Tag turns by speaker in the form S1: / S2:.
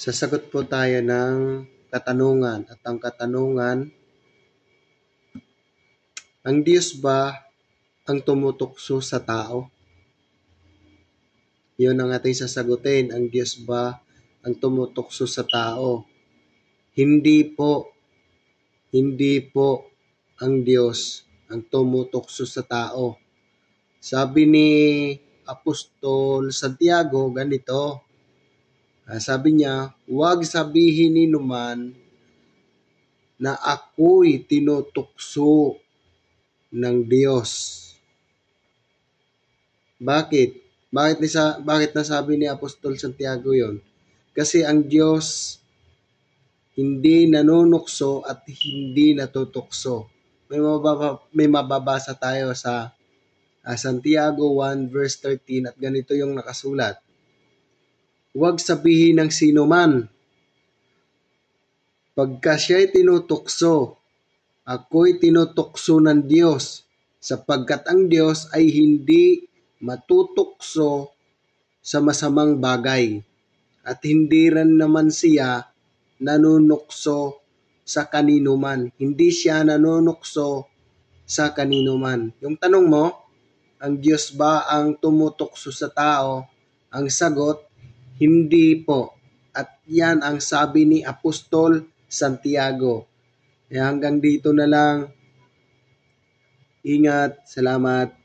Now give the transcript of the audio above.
S1: Sasagot po tayo ng katanungan at ang katanungan, ang Diyos ba ang tumutukso sa tao? Yun ang ating sasagutin. Ang Diyos ba ang tumutukso sa tao? Hindi po. Hindi po ang Diyos ang tumutukso sa tao. Sabi ni Apostol Santiago ganito, sabi niya, huwag sabihin ni numan na ako'y tinutukso ng Diyos. Bakit? Bakit nasabi ni Apostol Santiago yon? Kasi ang Diyos hindi nanunukso at hindi natutukso. May mababasa tayo sa Santiago 1 verse 13 at ganito yung nakasulat. Huwag sabihin ng sino man, pagka siya'y tinutukso, ako'y tinutukso ng Diyos, sapagkat ang Diyos ay hindi matutukso sa masamang bagay at hindi rin naman siya nanunukso sa kanino man. Hindi siya nanunukso sa kanino man. Yung tanong mo, ang Diyos ba ang tumutukso sa tao? Ang sagot, hindi po. At yan ang sabi ni Apostol Santiago. Hanggang dito na lang. Ingat. Salamat.